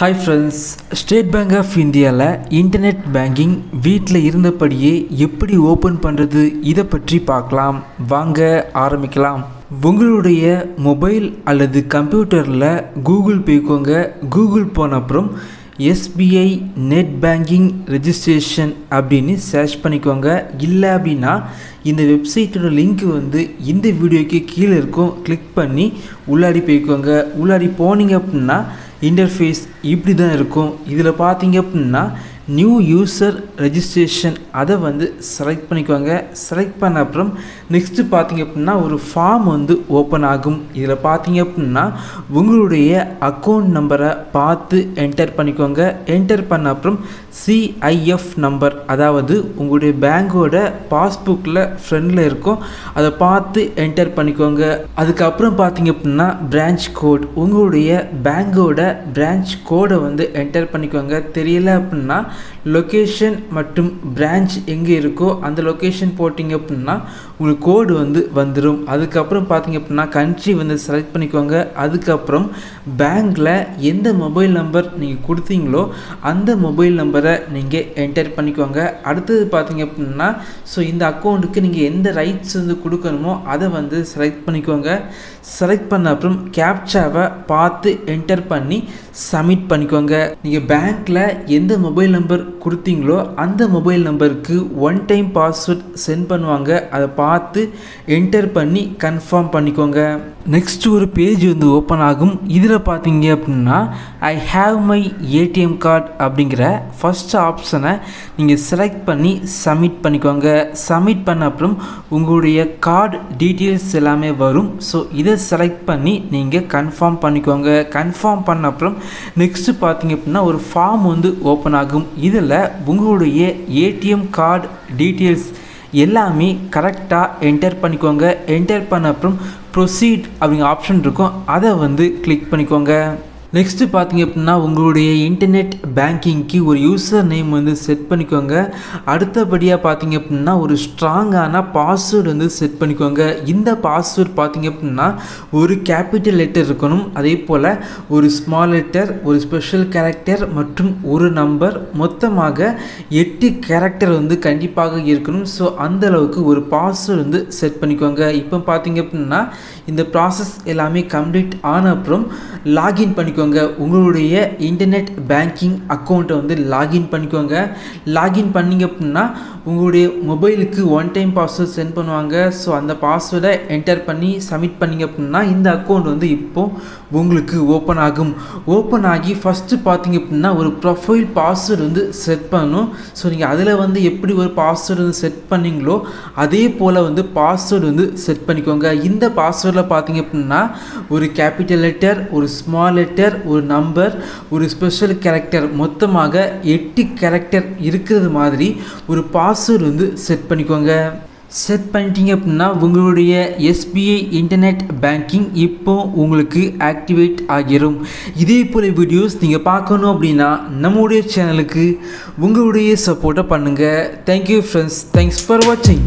Hi friends, state bank of இந்தியாவில் internet banking வீட்டில் இருந்தபடியே எப்படி ஓப்பன் பண்ணுறது இதை பற்றி பார்க்கலாம். வாங்க ஆரம்பிக்கலாம். உங்களுடைய மொபைல் அல்லது கம்ப்யூட்டரில் கூகுள் போய்க்கோங்க. கூகுள் போன அப்புறம் எஸ்பிஐ நெட் பேங்கிங் ரெஜிஸ்ட்ரேஷன் அப்படின்னு சர்ச் பண்ணிக்கோங்க. இல்லை அப்படின்னா இந்த வெப்சைட்டோட லிங்க் இந்த வீடியோக்கு கீழே இருக்கும். கிளிக் பண்ணி உள்ளாடி போய்க்கோங்க. உள்ளாடி போனீங்க அப்படின்னா இன்டர்ஃபேஸ் இப்படி தான் இருக்கும். இதில் பார்த்தீங்க அப்படின்னா நியூ யூசர் ரெஜிஸ்ட்ரேஷன் அதை செலக்ட் பண்ணிக்கோங்க. செலக்ட் பண்ண அப்புறம் நெக்ஸ்ட்டு பார்த்தீங்க அப்படின்னா ஒரு ஃபார்ம் ஓப்பன் ஆகும். இதில் பார்த்தீங்க அப்படின்னா உங்களுடைய அக்கௌண்ட் நம்பரை பார்த்து என்டர் பண்ணிக்கோங்க. என்டர் பண்ண அப்புறம் சிஐஎஃப் நம்பர், அதாவது உங்களுடைய பேங்கோட பாஸ்புக்கில் ஃப்ரண்டில் இருக்கும், அதை பார்த்து என்டர் பண்ணிக்கோங்க. அதுக்கப்புறம் பார்த்தீங்க அப்படின்னா பிரான்ச் கோட், உங்களுடைய பேங்கோட பிரான்ச் கோடை என்டர் பண்ணிக்கோங்க. தெரியல அப்படின்னா லொக்கேஷன் மற்றும் பிரான்ச் எங்கே இருக்கோ அந்த லொக்கேஷன் போட்டிங்க அப்படின்னா உங்களுக்கு கோடு வந்துடும். அதுக்கப்புறம் பார்த்தீங்க அப்படின்னா கண்ட்ரி செலக்ட் பண்ணிக்கோங்க. அதுக்கப்புறம் பேங்க்கில் எந்த மொபைல் நம்பர் நீங்கள் கொடுத்தீங்களோ அந்த மொபைல் நம்பரை நீங்கள் என்டர் பண்ணிக்கோங்க. அடுத்தது பார்த்தீங்க அப்படின்னா இந்த அக்கௌண்ட்டுக்கு நீங்கள் எந்த ரைட்ஸ் கொடுக்கணுமோ அதை செலக்ட் பண்ணிக்கோங்க. செலக்ட் பண்ண அப்புறம் கேப்சாவை பார்த்து என்டர் பண்ணி சப்மிட் பண்ணிக்கோங்க. நீங்கள் பேங்க்கில் எந்த மொபைல் நம்பர் கொடுத்தீங்களோ அந்த மொபைல் நம்பருக்கு ஒன் டைம் பாஸ்வேர்ட் சென்ட் பண்ணுவாங்க. அதை பார்த்து என்டர் பண்ணி கன்ஃபார்ம் பண்ணிக்கோங்க. நெக்ஸ்ட் ஒரு பேஜ் ஓப்பன் ஆகும். இதில் பார்த்தீங்க அப்படின்னா I have my ATM card அப்படிங்கிற ஃபஸ்ட் ஆப்ஷனை நீங்கள் செலக்ட் பண்ணி சப்மிட் பண்ணிக்கோங்க. சப்மிட் பண்ண அப்புறம் உங்களுடைய கார்டு டீட்டெயில்ஸ் எல்லாமே வரும். ஸோ இதை செலக்ட் பண்ணி நீங்கள் கன்ஃபார்ம் பண்ணிக்கோங்க. கன்ஃபார்ம் பண்ண அப்புறம் நெக்ஸ்ட்டு பார்த்தீங்க அப்படின்னா ஒரு ஃபார்ம் ஓப்பன் ஆகும். இதில் உங்களுடைய ஏடிஎம் கார்டு டீட்டெயில்ஸ் எல்லாமே கரெக்டாக என்டர் பண்ணிக்கோங்க. என்டர் பண்ண அப்புறம் ப்ரொசீட் அப்படிங்கிற ஆப்ஷன் இருக்கும், அதை கிளிக் பண்ணிக்கோங்க. நெக்ஸ்ட்டு பார்த்தீங்க அப்படின்னா உங்களுடைய இன்டர்நெட் பேங்கிங்க்கு ஒரு யூசர் நேம் செட் பண்ணிக்கோங்க. அடுத்தபடியாக பார்த்தீங்க அப்படின்னா ஒரு ஸ்ட்ராங்கான பாஸ்வேர்டு செட் பண்ணிக்கோங்க. இந்த பாஸ்வேர்டு பார்த்தீங்க அப்படின்னா ஒரு கேபிட்டல் லெட்டர் இருக்கணும், அதே போல் ஒரு ஸ்மால் லெட்டர், ஒரு ஸ்பெஷல் கேரக்டர் மற்றும் ஒரு நம்பர், மொத்தமாக 8 கேரக்டர் கண்டிப்பாக இருக்கணும். ஸோ அந்தளவுக்கு ஒரு பாஸ்வேர்டு செட் பண்ணிக்கோங்க. இப்போ பார்த்தீங்க அப்படின்னா இந்த ப்ராசஸ் எல்லாமே கம்ப்ளீட் ஆன அப்புறம் லாகின் பண்ணிக்கோங்க. உங்களுடைய இன்டர்நெட் பேங்கிங் அக்கௌண்ட்டை லாகின் பண்ணிக்கோங்க. லாகின் பண்ணிங்க அப்படின்னா உங்களுடைய மொபைலுக்கு ஒன் டைம் பாஸ்வேர்ட் சென்ட் பண்ணுவாங்க. ஸோ அந்த பாஸ்வேர்டை என்டர் பண்ணி சப்மிட் பண்ணிங்க அப்படின்னா இந்த அக்கௌண்ட் இப்போது உங்களுக்கு ஓப்பன் ஆகும். ஓப்பன் ஆகி ஃபஸ்ட்டு பார்த்தீங்க அப்படின்னா ஒரு ப்ரொஃபைல் பாஸ்வேர்டு செட் பண்ணணும். ஸோ நீங்கள் அதில் எப்படி ஒரு பாஸ்வேர்டு செட் பண்ணிங்களோ அதே போல் பாஸ்வேர்டு செட் பண்ணிக்கோங்க. இந்த பாஸ்வேர்டில் பார்த்தீங்க அப்படின்னா ஒரு கேபிட்டல் லெட்டர், ஒரு ஸ்மால் லெட்டர், ஒரு நம்பர், ஒரு ஸ்பெஷல் கேரக்டர், மொத்தமாக 8 கேரக்டர் இருக்கிறது மாதிரி ஒரு பாஸ்வேர்டு செட் பண்ணிக்கோங்க. செட் பண்ணிட்டீங்க அப்படின்னா உங்களுடைய எஸ்பிஐ இன்டர்நெட் பேங்கிங் இப்போ உங்களுக்கு ஆக்டிவேட் ஆகிரும். இதே போல் வீடியோஸ் நீங்கள் பார்க்கணும் அப்படின்னா நம்முடைய சேனலுக்கு உங்களுடைய சப்போர்ட்டை பண்ணுங்கள். தேங்க்யூ ஃப்ரெண்ட்ஸ், தேங்க்ஸ் ஃபார் வாட்சிங்.